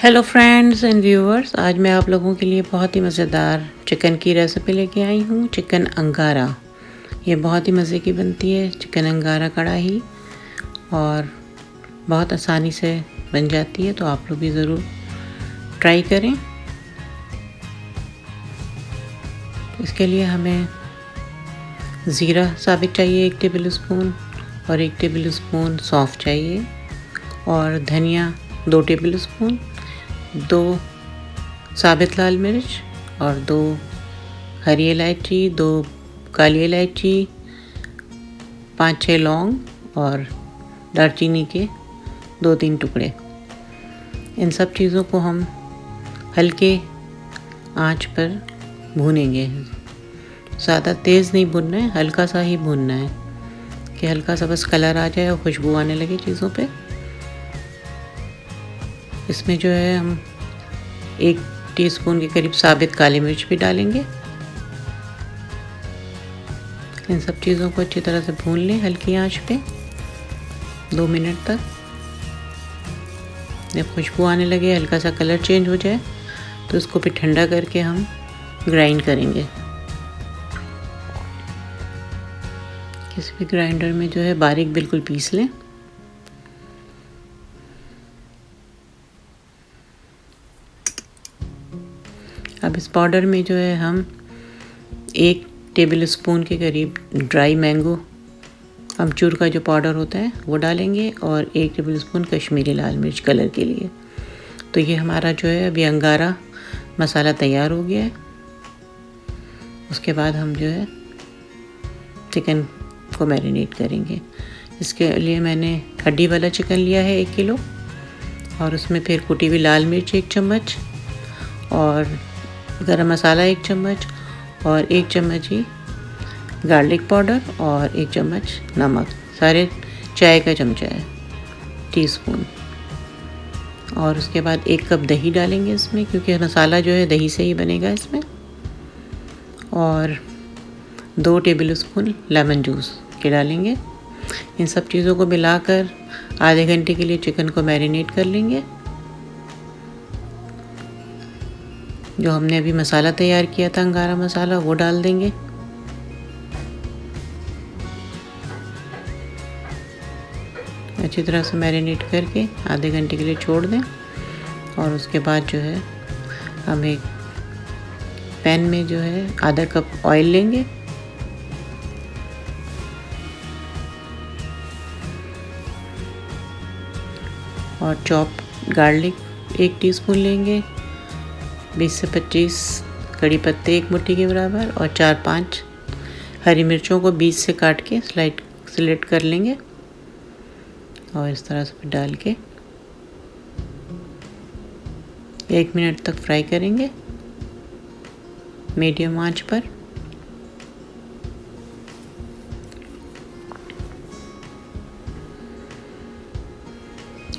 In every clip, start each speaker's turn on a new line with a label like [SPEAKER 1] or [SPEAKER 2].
[SPEAKER 1] Hello friends and viewers, आज मैं आप लोगों के लिए बहुत ही मज़ेदार चिकन की रेसिपी लेके आई हूँ। चिकन अंगारा। ये बहुत ही मज़े की बनती है चिकन अंगारा कढ़ाई, और बहुत आसानी से बन जाती है, तो आप लोग भी ज़रूर ट्राई करें। इसके लिए हमें ज़ीरा साबित चाहिए 1 टेबल स्पून, और 1 टेबल स्पून सौंफ चाहिए, और धनिया 2 टेबल स्पून, 2 साबित लाल मिर्च और 2 हरी इलायची, 2 काली इलायची, 5-6 लौंग और दालचीनी के 2-3 टुकड़े। इन सब चीज़ों को हम हल्के आंच पर भूनेंगे। ज़्यादा तेज़ नहीं भूनना है, हल्का सा ही भूनना है कि हल्का सा बस कलर आ जाए और खुशबू आने लगे चीज़ों पे। इसमें जो है हम 1 टीस्पून के करीब साबित काली मिर्च भी डालेंगे। इन सब चीज़ों को अच्छी तरह से भून लें हल्की आंच पे 2 मिनट तक। जब खुशबू आने लगे, हल्का सा कलर चेंज हो जाए, तो इसको भी ठंडा करके हम ग्राइंड करेंगे। किसी भी ग्राइंडर में जो है बारीक बिल्कुल पीस लें। अब इस पाउडर में जो है हम 1 टेबल स्पून के करीब ड्राई मैंगो अमचूर का जो पाउडर होता है वो डालेंगे, और 1 टेबल स्पून कश्मीरी लाल मिर्च कलर के लिए। तो ये हमारा जो है अभी अंगारा मसाला तैयार हो गया है। उसके बाद हम जो है चिकन को मैरिनेट करेंगे। इसके लिए मैंने हड्डी वाला चिकन लिया है 1 किलो, और उसमें फिर कुटी हुई लाल मिर्च 1 चम्मच, और गरम मसाला 1 चम्मच, और 1 चम्मच ही गार्लिक पाउडर, और 1 चम्मच नमक, सारे चाय का चमचा है टीस्पून। और उसके बाद 1 कप दही डालेंगे इसमें, क्योंकि मसाला जो है दही से ही बनेगा इसमें, और 2 टेबल स्पून लेमन जूस के डालेंगे। इन सब चीज़ों को मिलाकर आधे घंटे के लिए चिकन को मैरिनेट कर लेंगे। जो हमने अभी मसाला तैयार किया था अंगारा मसाला, वो डाल देंगे। अच्छी तरह से मैरिनेट करके आधे घंटे के लिए छोड़ दें। और उसके बाद जो है हम एक पैन में जो है आधा कप ऑयल लेंगे, और चॉप गार्लिक 1 टीस्पून लेंगे, 20 से 25 कड़ी पत्ते 1 मुट्ठी के बराबर, और 4-5 हरी मिर्चों को बीच से काट के स्लिट कर लेंगे, और इस तरह से डाल के 1 मिनट तक फ्राई करेंगे मीडियम आंच पर।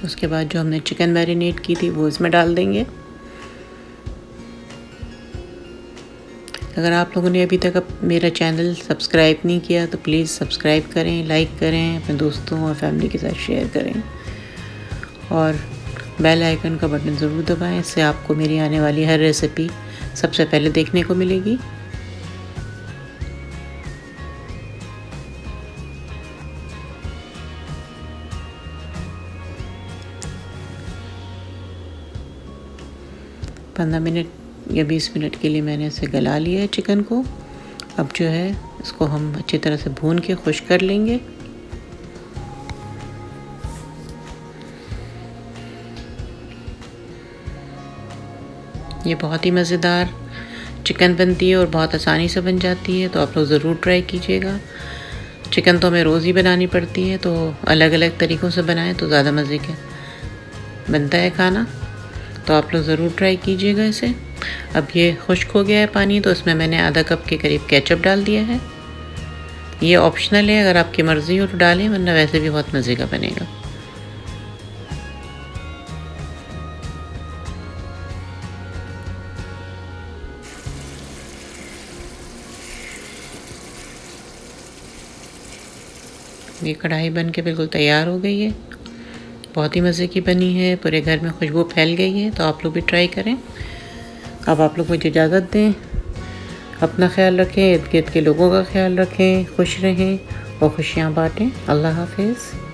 [SPEAKER 1] उसके बाद जो हमने चिकन मैरिनेट की थी वो इसमें डाल देंगे। अगर आप लोगों ने अभी तक मेरा चैनल सब्सक्राइब नहीं किया तो प्लीज़ सब्सक्राइब करें, लाइक करें, अपने दोस्तों और फैमिली के साथ शेयर करें, और बेल आइकन का बटन ज़रूर दबाएं। इससे आपको मेरी आने वाली हर रेसिपी सबसे पहले देखने को मिलेगी। पंद्रह मिनट या 20 मिनट के लिए मैंने इसे गला लिया है चिकन को। अब जो है इसको हम अच्छी तरह से भून के खुश कर लेंगे। ये बहुत ही मज़ेदार चिकन बनती है और बहुत आसानी से बन जाती है, तो आप लोग ज़रूर ट्राई कीजिएगा। चिकन तो हमें रोज़ ही बनानी पड़ती है, तो अलग अलग तरीक़ों से बनाएं तो ज़्यादा मज़े के बनता है खाना। तो आप लोग ज़रूर ट्राई कीजिएगा इसे। अब ये खुश्क हो गया है पानी, तो इसमें मैंने आधा कप के करीब केचप डाल दिया है। ये ऑप्शनल है, अगर आपकी मर्ज़ी हो तो डालें, वरना वैसे भी बहुत मज़े का बनेगा। ये कढ़ाई बन के बिल्कुल तैयार हो गई है। बहुत ही मज़े की बनी है, पूरे घर में खुशबू फैल गई है। तो आप लोग भी ट्राई करें। अब आप लोग मुझे इजाज़त दें। अपना ख्याल रखें, इर्द गिर्द के लोगों का ख्याल रखें, खुश रहें और खुशियाँ बाँटें। अल्लाह हाफ़िज़।